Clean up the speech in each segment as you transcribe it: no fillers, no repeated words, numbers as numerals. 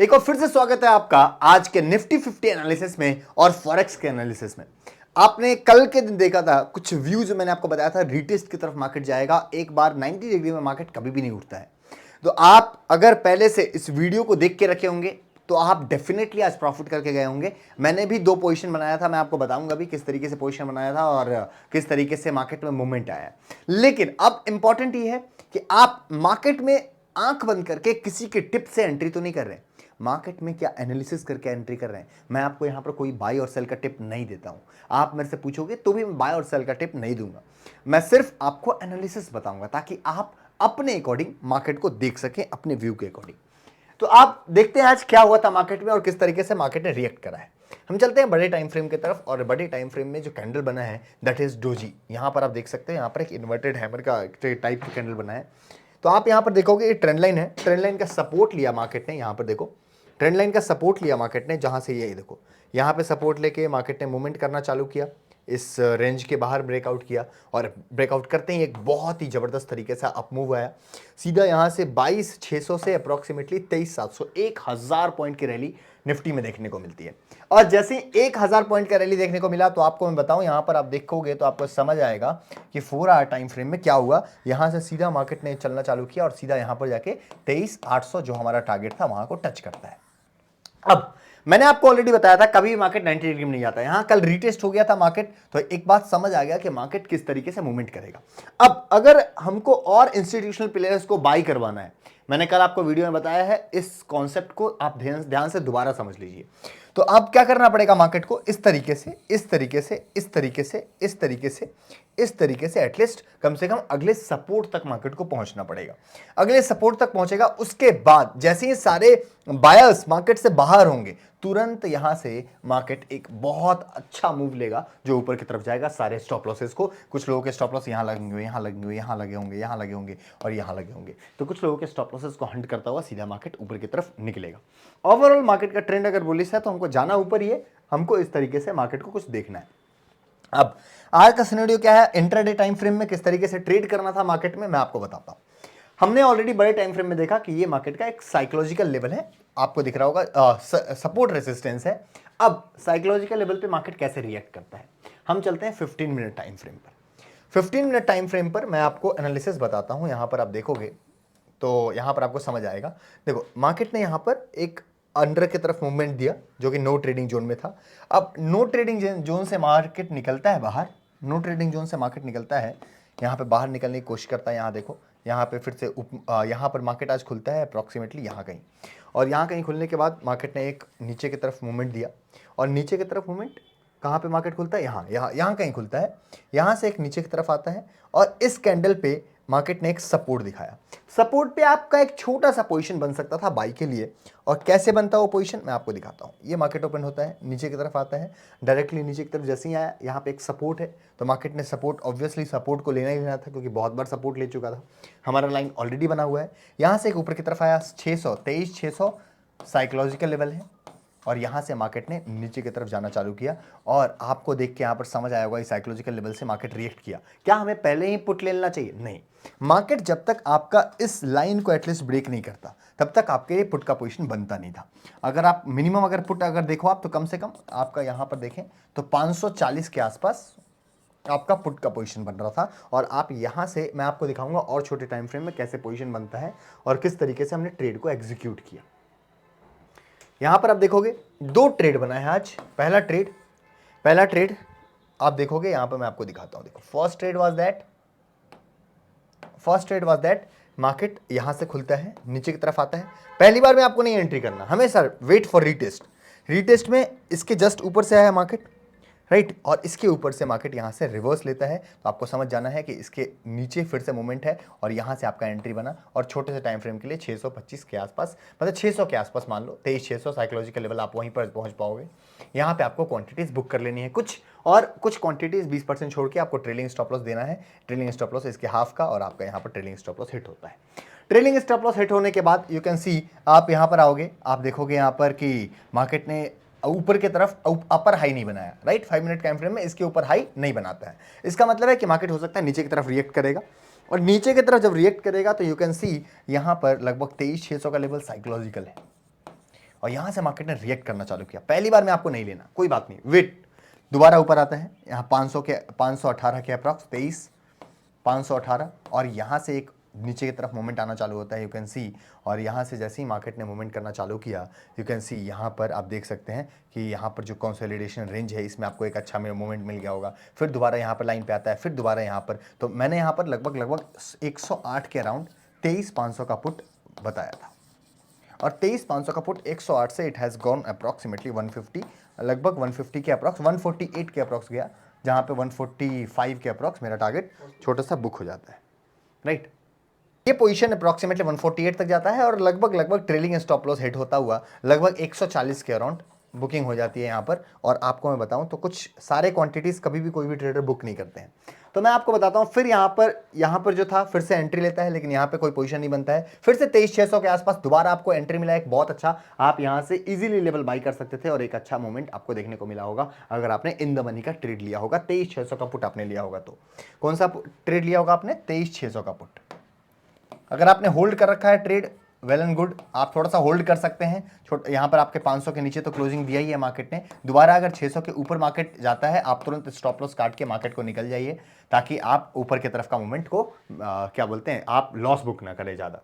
एक और फिर से स्वागत है आपका आज के निफ्टी 50 एनालिसिस में और फॉरेक्स के एनालिसिस में। आपने कल के दिन देखा था कुछ व्यूज, मैंने आपको बताया था रीटेस्ट की तरफ मार्केट जाएगा, एक बार 90 डिग्री में मार्केट कभी भी नहीं उठता है। तो आप अगर पहले से इस वीडियो को देख के रखे होंगे तो आप डेफिनेटली आज प्रॉफिट करके गए होंगे। मैंने भी 2 पोजीशन बनाया था, मैं आपको बताऊंगा भी किस तरीके से पोजीशन बनाया था और किस तरीके से मार्केट में मूवमेंट आया। लेकिन अब इंपॉर्टेंट ये है कि आप मार्केट में आंख बंद करके किसी के टिप से एंट्री तो नहीं कर रहे, मार्केट में क्या एनालिसिस करके एंट्री कर रहे हैं। मैं आपको यहां पर कोई बाय और सेल का टिप नहीं देता हूं। आप मेरे से पूछोगे तो भी मैं बाय और सेल का टिप नहीं दूंगा, मैं सिर्फ आपको एनालिसिस बताऊंगा ताकि आप अपने अकॉर्डिंग मार्केट को देख सकें, अपने व्यू के अकॉर्डिंग। तो आप देखते हैं आज क्या हुआ था मार्केट में और किस तरीके से मार्केट ने रिएक्ट करा है। हम चलते हैं बड़े टाइम फ्रेम की तरफ, और बड़े टाइम फ्रेम में जो कैंडल बना है दैट इज डोजी। यहां पर आप देख सकते हैं, यहां पर एक इन्वर्टेड हैमर का टाइप का कैंडल बना है। तो आप यहां पर देखोगे ये ट्रेंड लाइन है, ट्रेंड लाइन का सपोर्ट लिया मार्केट ने। यहां पर देखो ट्रेंड लाइन का सपोर्ट लिया मार्केट ने, जहां से ये देखो यहां पे सपोर्ट लेके मार्केट ने मूवमेंट करना चालू किया, इस रेंज के बाहर ब्रेकआउट किया और ब्रेकआउट करते ही एक बहुत ही जबरदस्त तरीके से अप मूव आया सीधा यहां से 22,600 से अप्रोक्सीमेटली 23,700, 1,000 पॉइंट की रैली निफ्टी में देखने को मिलती है। और जैसे 1,000 पॉइंट का रैली देखने को मिला तो आपको मैं बताऊं, यहां पर आप देखोगे तो आपको समझ आएगा कि 4 आवर टाइम फ्रेम में क्या हुआ। यहां से सीधा मार्केट ने चलना चालू किया और सीधा यहां पर जाके 23,800 जो हमारा टारगेट था वहां को टच करता है। अब मैंने आपको ऑलरेडी बताया था कभी भी मार्केट 90 डिग्री में नहीं जाता। यहां कल रीटेस्ट हो गया था मार्केट, तो एक बात समझ आ गया कि मार्केट किस तरीके से मूवमेंट करेगा। अब अगर हमको और इंस्टीट्यूशनल प्लेयर्स को बाई करवाना है, मैंने कल आपको वीडियो में बताया है, इस कॉन्सेप्ट को आप ध्यान से दोबारा समझ लीजिए। तो अब क्या करना पड़ेगा मार्केट को, इस तरीके से, इस तरीके से, इस तरीके से, इस तरीके से, इस तरीके से एटलीस्ट कम से कम अगले सपोर्ट तक मार्केट को पहुंचना पड़ेगा। अगले सपोर्ट तक पहुंचेगा, उसके बाद जैसे ही सारे बायर्स मार्केट से बाहर होंगे तुरंत यहां से मार्केट एक बहुत अच्छा मूव लेगा जो ऊपर की तरफ जाएगा। सारे स्टॉप लॉसेस को, कुछ लोगों के स्टॉप लॉस यहां लगेंगे, यहां लगेंगे, यहां लगे होंगे, यहां लगे होंगे और यहां लगे होंगे, तो कुछ लोगों के स्टॉप लॉसेस को हंट करता हुआ सीधा मार्केट ऊपर की तरफ निकलेगा। ओवरऑल मार्केट का ट्रेंड अगर बुलिश है तो हमको जाना ऊपर ही है, हमको इस तरीके से मार्केट को कुछ देखना है। अब आज का सिनेरियो क्या है, इंट्राडे टाइम फ्रेम में किस तरीके से ट्रेड करना था मार्केट में, मैं आपको बताता हूं। हमने ऑलरेडी बड़े टाइम फ्रेम में देखा कि ये मार्केट का एक साइकोलॉजिकल लेवल है, आपको दिख रहा होगा सपोर्ट रेजिस्टेंस है। अब साइकोलॉजिकल लेवल पे मार्केट कैसे रिएक्ट करता है, हम चलते हैं 15 मिनट टाइम फ्रेम पर। 15 मिनट टाइम फ्रेम पर मैं आपको एनालिसिस बताता हूं। यहां पर आप देखोगे तो यहां पर आपको समझ आएगा। देखो मार्केट ने यहां पर एक अंडर की तरफ मूवमेंट दिया जो कि नो ट्रेडिंग जोन में था। अब नो ट्रेडिंग जोन से मार्केट निकलता है बाहर, नो ट्रेडिंग जोन से मार्केट निकलता है, यहाँ पे बाहर निकलने की कोशिश करता है। यहाँ देखो यहाँ पे फिर से यहाँ पर मार्केट आज खुलता है अप्रॉक्सीमेटली यहाँ कहीं, और यहाँ कहीं खुलने के बाद मार्केट ने एक नीचे की तरफ मूवमेंट दिया, और नीचे की तरफ मूवमेंट कहाँ पे मार्केट खुलता है, यहाँ यहाँ यहाँ कहीं खुलता है, यहाँ से एक नीचे की तरफ आता है और इस कैंडल पे मार्केट ने एक सपोर्ट दिखाया। सपोर्ट पे आपका एक छोटा सा पोजीशन बन सकता था बाई के लिए, और कैसे बनता है वो पोजीशन मैं आपको दिखाता हूँ। ये मार्केट ओपन होता है, नीचे की तरफ आता है, डायरेक्टली नीचे की तरफ जैसे ही आया यहाँ पे एक सपोर्ट है, तो मार्केट ने सपोर्ट, ऑब्वियसली सपोर्ट को लेना ही लेना था क्योंकि बहुत बार सपोर्ट ले चुका था, हमारा लाइन ऑलरेडी बना हुआ है। यहाँ से एक ऊपर की तरफ आया 600, 23,600 साइकोलॉजिकल लेवल है, और यहाँ से मार्केट ने नीचे की तरफ जाना चालू किया। और आपको देख के यहाँ पर समझ आया होगा इस साइकोलॉजिकल लेवल से मार्केट रिएक्ट किया। क्या हमें पहले ही पुट ले लेना चाहिए? नहीं, मार्केट जब तक आपका इस लाइन को एटलीस्ट ब्रेक नहीं करता तब तक आपके लिए पुट का पोजीशन बनता नहीं था। अगर आप मिनिमम अगर पुट अगर देखो आप, तो कम से कम आपका यहाँ पर देखें तो 540 के आसपास आपका पुट का पोजीशन बन रहा था। और आप यहां से मैं आपको दिखाऊंगा और छोटे टाइम फ्रेम में कैसे पोजीशन बनता है और किस तरीके से हमने ट्रेड को एग्जीक्यूट किया। यहां पर आप देखोगे 2 ट्रेड बना है आज। पहला ट्रेड आप देखोगे यहां पर, मैं आपको दिखाता हूं। देखो first trade was that market यहां से खुलता है, नीचे की तरफ आता है। पहली बार में आपको नहीं एंट्री करना, हमेशा वेट फॉर रीटेस्ट। रीटेस्ट में इसके जस्ट ऊपर से आया मार्केट, राइट, और इसके ऊपर से मार्केट यहाँ से रिवर्स लेता है, तो आपको समझ जाना है कि इसके नीचे फिर से मूवमेंट है और यहाँ से आपका एंट्री बना। और छोटे से टाइम फ्रेम के लिए 625 के आसपास, मतलब 600 के आसपास मान लो, 23,600 साइकोलॉजिकल लेवल आप वहीं पर पहुंच पाओगे। यहाँ पे आपको क्वांटिटीज बुक कर लेनी है कुछ क्वांटिटीज 20% छोड़ के आपको ट्रेलिंग स्टॉप लॉस देना है। ट्रेलिंग स्टॉप लॉस इसके हाफ का, और आपका यहाँ पर ट्रेलिंग स्टॉप लॉस हिट होता है। ट्रेलिंग स्टॉप लॉस हिट होने के बाद यू कैन सी, आप यहाँ पर आओगे, आप देखोगे यहाँ पर कि मार्केट ने ऊपर की तरफ अपर हाई नहीं बनाया, राइट। 5 मिनट टाइम फ्रेम में इसके ऊपर हाई नहीं बनाता है। इसका मतलब है कि मार्केट हो सकता है नीचे की तरफ रिएक्ट करेगा, और नीचे की तरफ जब रिएक्ट करेगा तो यू कैन सी यहाँ पर लगभग 23,600 का लेवल साइकोलॉजिकल है, और यहां से मार्केट ने रिएक्ट करना चालू किया। पहली बार में आपको नहीं लेना, कोई बात नहीं, वेट, दोबारा ऊपर आता है यहाँ 518 के अप्रॉक्स 23 518, और यहां से एक नीचे की तरफ मूवमेंट आना चालू होता है, यू कैन सी। और यहाँ से जैसे ही मार्केट ने मूवमेंट करना चालू किया, यू कैन सी यहाँ पर आप देख सकते हैं कि यहाँ पर जो कंसोलिडेशन रेंज है इसमें आपको एक अच्छा मूवमेंट मिल गया होगा। फिर दोबारा यहाँ पर लाइन पे आता है, फिर दोबारा यहाँ पर, तो मैंने यहाँ पर लगभग 108 के अराउंड 23,500 का पुट बताया था, और 23,500 का पुट 108 से इट हैज़ गॉन अप्रॉक्सीमेटली 150, लगभग 150 के अप्रॉक्स, 148 के अप्रॉक्स गया, जहाँ पे 145 के अप्रॉक्स मेरा टारगेट छोटा सा बुक हो जाता है, राइट। ये पोजीशन अप्रॉक्सीमेटली 148 तक जाता है, और लगभग ट्रेलिंग स्टॉप लॉस हिट होता हुआ लगभग 140 के अराउंड बुकिंग हो जाती है यहाँ पर। और आपको मैं बताऊं तो कुछ सारे क्वांटिटीज़ कभी भी कोई भी ट्रेडर बुक नहीं करते हैं, तो मैं आपको बताता हूं। फिर यहाँ पर जो था फिर से एंट्री लेता है, लेकिन यहाँ पे कोई पोजीशन नहीं बनता है। फिर से 23,600 के आसपास दोबारा आपको एंट्री मिला, एक बहुत अच्छा, आप यहाँ से इजीली लेवल बाई कर सकते थे, और एक अच्छा मूवमेंट आपको देखने को मिला होगा अगर आपने इन द मनी का ट्रेड लिया होगा। 23,600 का पुट आपने लिया होगा, तो कौन सा ट्रेड लिया होगा आपने? 23,600 का पुट। अगर आपने होल्ड कर रखा है ट्रेड, वेल एंड गुड, आप थोड़ा सा होल्ड कर सकते हैं। यहाँ पर आपके 500 के नीचे तो क्लोजिंग दिया ही है मार्केट ने। दोबारा अगर 600 के ऊपर मार्केट जाता है, आप तुरंत स्टॉप लॉस काट के मार्केट को निकल जाइए, ताकि आप ऊपर की तरफ का मूवमेंट को क्या बोलते हैं, आप लॉस बुक ना करें ज़्यादा।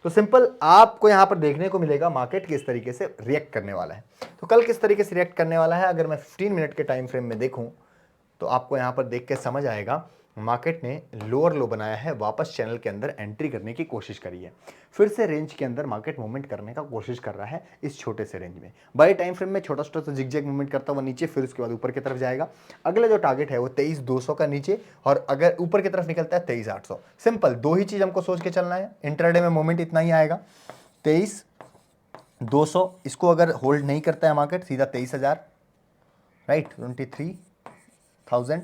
तो सिंपल आपको यहाँ पर देखने को मिलेगा मार्केट किस तरीके से रिएक्ट करने वाला है। तो कल किस तरीके से रिएक्ट करने वाला है, अगर मैं 15 मिनट के टाइम फ्रेम में देखूँ तो आपको यहाँ पर देख के समझ आएगा। मार्केट ने लोअर लो बनाया है, वापस चैनल के अंदर एंट्री करने की कोशिश करी है, फिर से रेंज के अंदर मार्केट मूवमेंट करने का कोशिश कर रहा है इस छोटे से रेंज में। बड़े टाइम फ्रेम में छोटा छोटा जिगजैग मूवमेंट करता हुआ नीचे, फिर उसके बाद ऊपर की तरफ जाएगा। अगला जो टारगेट है वो 23,200 का नीचे, और अगर ऊपर की तरफ निकलता है 23,800। सिंपल दो ही चीज हमको सोच के चलना है, इंट्राडे में मूवमेंट इतना ही आएगा 23,200, इसको अगर होल्ड नहीं करता है मार्केट सीधा 23,000, राइट, 23,000।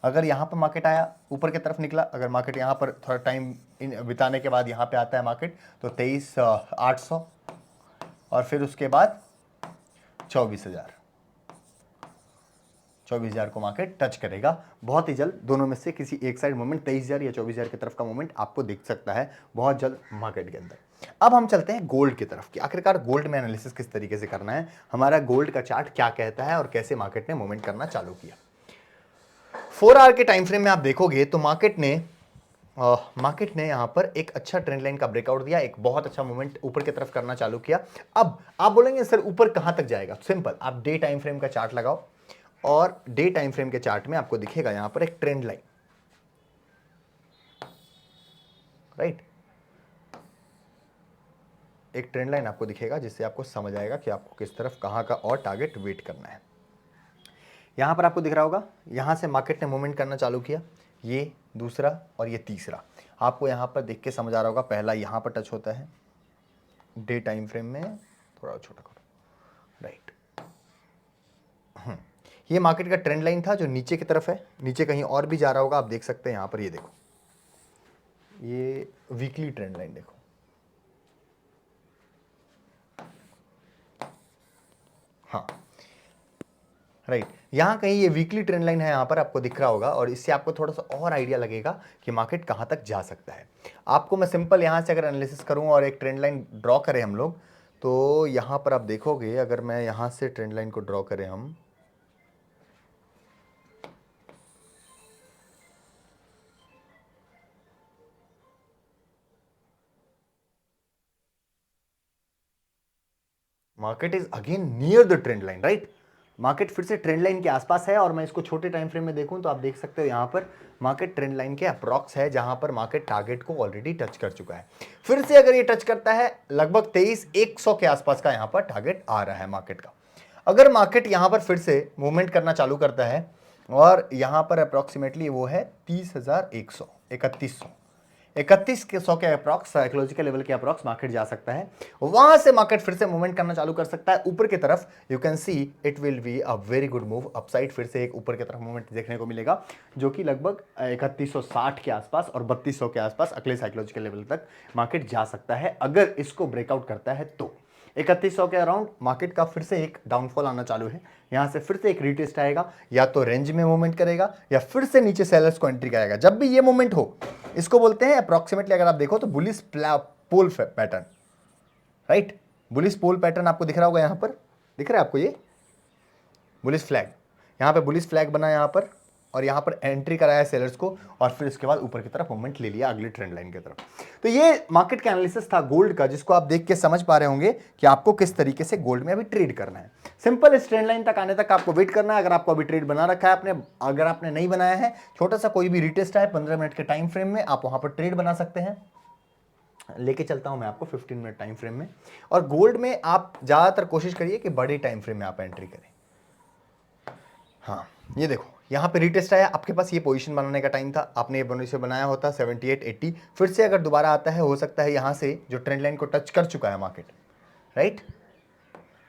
अगर यहाँ पर मार्केट आया, ऊपर की तरफ निकला, अगर मार्केट यहाँ पर थोड़ा टाइम बिताने के बाद यहाँ पे आता है मार्केट, तो 23,800, और फिर उसके बाद 24,000 को मार्केट टच करेगा बहुत ही जल्द। दोनों में से किसी एक साइड मूवमेंट 23,000 या 24,000 की तरफ का मूवमेंट आपको दिख सकता है बहुत जल्द मार्केट के अंदर। अब हम चलते हैं गोल्ड की तरफ कि आखिरकार गोल्ड में एनालिसिस किस तरीके से करना है, हमारा गोल्ड का चार्ट क्या कहता है, और कैसे मार्केट ने मूवमेंट करना चालू किया। 4 आवर के टाइम फ्रेम में आप देखोगे तो मार्केट ने यहां पर एक अच्छा ट्रेंड लाइन का ब्रेकआउट दिया, एक बहुत अच्छा मूवमेंट ऊपर की तरफ करना चालू किया। अब आप बोलेंगे सर ऊपर कहां तक जाएगा? सिंपल, आप डे टाइम फ्रेम का चार्ट लगाओ, और डे टाइम फ्रेम के चार्ट में आपको दिखेगा यहां पर एक ट्रेंड लाइन, राइट, एक ट्रेंड लाइन आपको दिखेगा, जिससे आपको समझ आएगा कि आपको किस तरफ कहां का और टारगेट वेट करना है। यहां पर आपको दिख रहा होगा, यहां से मार्केट ने मूवमेंट करना चालू किया, ये दूसरा और ये तीसरा, आपको यहां पर देख के समझ आ रहा होगा। पहला यहां पर टच होता है डे टाइम फ्रेम में, थोड़ा छोटा करो, राइट। ये मार्केट का ट्रेंड लाइन था जो नीचे की तरफ है, नीचे कहीं और भी जा रहा होगा, आप देख सकते हैं यहां पर। ये देखो, ये वीकली ट्रेंड लाइन देखो, हाँ, राइट, यहाँ कहीं ये वीकली ट्रेंड लाइन है, यहाँ पर आपको दिख रहा होगा, और इससे आपको थोड़ा सा और आइडिया लगेगा कि मार्केट कहाँ तक जा सकता है। आपको मैं सिंपल यहाँ से अगर एनालिसिस करूँ और एक ट्रेंड लाइन ड्रॉ करें हम लोग, तो यहाँ पर आप देखोगे, अगर मैं यहाँ से ट्रेंड लाइन को ड्रॉ करें हम, market is again near the trend line, right, market फिर से ट्रेंड लाइन के आसपास है। और मैं इसको छोटे टाइम फ्रेम में देखूं तो आप देख सकते हो यहाँ पर मार्केट ट्रेंड लाइन के अप्रॉक्स है, जहां पर मार्केट टारगेट को ऑलरेडी टच कर चुका है। फिर से अगर ये टच करता है, लगभग 23,100 के आसपास का यहाँ पर टारगेट आ रहा है मार्केट का। अगर मार्केट यहाँ पर फिर से मूवमेंट करना चालू करता है, और यहाँ पर अप्रॉक्सीमेटली वो है 30,100, 31,100 के अप्रॉक्स, साइकोलॉजिकल लेवल के अप्रॉक्स मार्केट जा सकता है। वहां से मार्केट फिर से मूवमेंट करना चालू कर सकता है ऊपर की तरफ। You can see it will be a very good move upside, फिर से एक ऊपर की तरफ मूवमेंट देखने को मिलेगा, जो कि लगभग 3160 के आसपास और 3200 के आसपास अगले साइकोलॉजिकल लेवल तक मार्केट जा सकता है, अगर इसको ब्रेकआउट करता है तो। 3100 के अराउंड मार्केट का फिर से एक डाउनफॉल आना चालू है, यहां से फिर से एक रीटेस्ट आएगा, या तो रेंज में मूवमेंट करेगा या फिर से नीचे सेलर्स को एंट्री कराएगा। जब भी ये मूवमेंट हो, इसको बोलते हैं अप्रॉक्सीमेटली, अगर आप देखो तो bullish pole pattern, right. Bullish pole pattern आपको दिख रहा होगा, यहाँ पर दिख रहा है आपको ये बुलिश फ्लैग, यहाँ पे बुलिश फ्लैग बना यहाँ पर, और यहाँ पर एंट्री कराया सेलर्स को, और फिर इसके बाद ऊपर की तरफ मूवमेंट ले लिया अगली ट्रेंड लाइन की तरफ। तो ये मार्केट का एनालिसिस था गोल्ड का, जिसको आप देख के समझ पा रहे होंगे कि आपको किस तरीके से गोल्ड में अभी ट्रेड करना है। सिंपल, इस ट्रेंड लाइन तक आने तक आपको वेट करना है। अगर आपको अभी ट्रेड बना रखा है आपने, अगर आपने नहीं बनाया है, छोटा सा कोई भी रिटेस्ट है 15 मिनट के टाइम फ्रेम में, आप वहां पर ट्रेड बना सकते हैं। लेके चलता हूं मैं आपको 15 मिनट टाइम फ्रेम में। और गोल्ड में आप ज्यादातर कोशिश करिए कि बड़े टाइम फ्रेम में आप एंट्री करें। हाँ, ये देखो यहाँ पे रिटेस्ट आया, आपके पास ये पोजीशन बनाने का टाइम था, आपने ये से बनाया होता 78 80, फिर से अगर दोबारा आता है, हो सकता है यहाँ से जो ट्रेंड लाइन को टच कर चुका है मार्केट, राइट,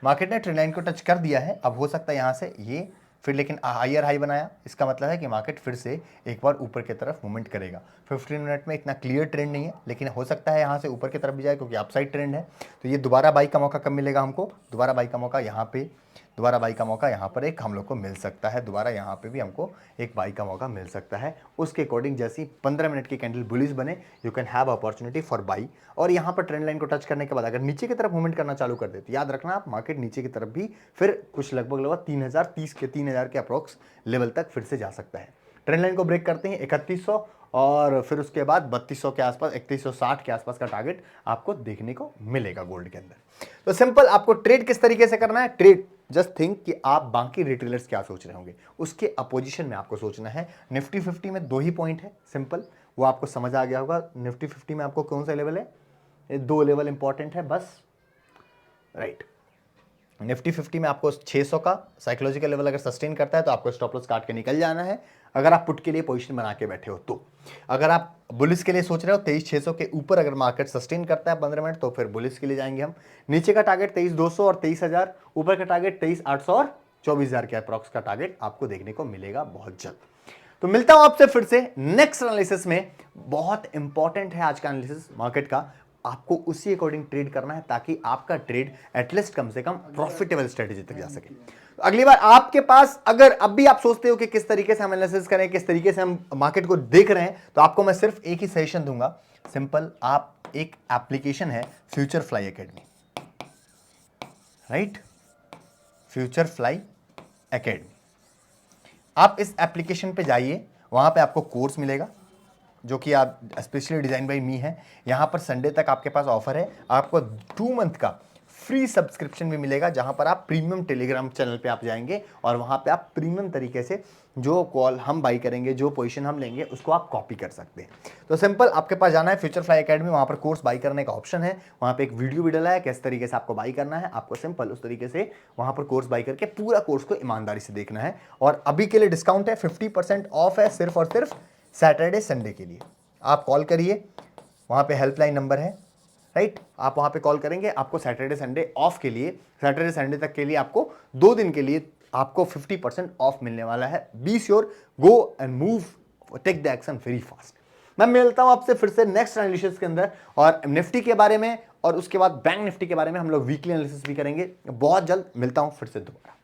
मार्केट ने ट्रेंड लाइन को टच कर दिया है, अब हो सकता है यहाँ से ये फिर लेकिन हायर हाई बनाया, इसका मतलब है कि मार्केट फिर से एक बार ऊपर की तरफ मूवमेंट करेगा। 15 मिनट में इतना क्लियर ट्रेंड नहीं है, लेकिन हो सकता है यहाँ से ऊपर की तरफ भी जाए, क्योंकि अपसाइड ट्रेंड है। तो ये दोबारा बाई का मौका कब मिलेगा हमको? दोबारा बाई का मौका यहाँ पे, दोबारा बाई का मौका यहाँ पर एक हम लोग को मिल सकता है, दोबारा यहाँ पे भी हमको एक बाई का मौका मिल सकता है। उसके अकॉर्डिंग जैसी 15 मिनट की कैंडल बुलिश बने, you can have opportunity for by. और यहाँ पर ट्रेंड लाइन को टच करने के बाद अगर नीचे की तरफ मूवमेंट करना चालू कर देते, याद रखना आप, मार्केट नीचे की तरफ भी फिर कुछ लगभग 3000 के अप्रोक्स लेवल तक फिर से जा सकता है। ट्रेंड लाइन को ब्रेक करते हैं 3100, और फिर उसके बाद 3200 के आसपास, 3160 के आसपास का टारगेट आपको देखने को मिलेगा गोल्ड के अंदर। तो सिंपल, आपको ट्रेड किस तरीके से करना है? ट्रेड जस्ट थिंक कि आप बाकी रिटेलर्स क्या सोच रहे होंगे, उसके अपोजिशन में आपको सोचना है। निफ्टी 50 में 2 ही पॉइंट है, सिंपल, वो आपको समझ आ गया होगा। निफ्टी 50 में आपको कौन सा लेवल है? ये 2 लेवल इंपॉर्टेंट है बस, राइट। निफ्टी 50 में आपको 600 का साइकोलॉजिकल लेवल अगर सस्टेन करता है तो आपको स्टॉप लॉस काट के निकल जाना है, अगर आप पुट के लिए पोजीशन बना के बैठे हो तो। अगर आप बुलिस के लिए सोच रहे हो 23,600 के ऊपर अगर मार्केट सस्टेन करता है 15 मिनट, तो फिर बुलिस के लिए जाएंगे हम। नीचे का टारगेट 23,200 और 23,000, ऊपर का टारगेट 23,800 और 24,000 के अप्रॉक्स का टारगेट आपको देखने को मिलेगा बहुत जल्द। तो मिलता हूं आपसे फिर से नेक्स्ट एनालिसिस में। बहुत इंपॉर्टेंट है आज का एनालिसिस मार्केट का, आपको उसी अकॉर्डिंग ट्रेड करना है ताकि आपका ट्रेड एटलीस्ट कम से कम प्रॉफिटेबल स्ट्रेटेजी तक जा सके। अगली बार आपके पास, अगर अब भी आप सोचते हो कि किस तरीके से हम एनालिसिस करें, किस तरीके से हम मार्केट को देख रहे हैं, तो आपको मैं सिर्फ एक ही सजेशन दूंगा, सिंपल, आप एक एप्लीकेशन है future fly academy, right, future fly academy, आप इस एप्लीकेशन पे जाइए, वहां पे आपको कोर्स मिलेगा जो कि आप स्पेशली डिजाइन बाय मी है। यहाँ पर संडे तक आपके पास ऑफर है, आपको 2 मंथ का फ्री सब्सक्रिप्शन भी मिलेगा, जहाँ पर आप प्रीमियम टेलीग्राम चैनल पे आप जाएंगे और वहाँ पे आप प्रीमियम तरीके से जो कॉल हम बाई करेंगे, जो पोजीशन हम लेंगे, उसको आप कॉपी कर सकते हैं। तो सिंपल, आपके पास जाना है फ्यूचर फ्लाई एकेडमी, वहाँ पर कोर्स बाई करने का ऑप्शन है, वहाँ पे एक वीडियो भी डला है किस तरीके से आपको बाई करना है। आपको सिंपल उस तरीके से वहाँ पर कोर्स बाई करके पूरा कोर्स को ईमानदारी से देखना है। और अभी के लिए डिस्काउंट है, 50% ऑफ है, सिर्फ और सिर्फ सैटरडे संडे के लिए। आप कॉल करिए, वहाँ पे हेल्पलाइन नंबर है, राइट, आप वहाँ पे कॉल करेंगे, आपको सैटरडे संडे ऑफ के लिए, सैटरडे संडे तक के लिए आपको 2 दिन के लिए आपको 50% ऑफ मिलने वाला है। Be sure, go and move, take the action very fast. मैं मिलता हूँ आपसे फिर से नेक्स्ट एनालिसिस के अंदर, और निफ्टी के बारे में और उसके बाद बैंक निफ्टी के बारे में हम लोग वीकली एनालिसिस भी करेंगे बहुत जल्द। मिलता हूँ फिर से दोबारा।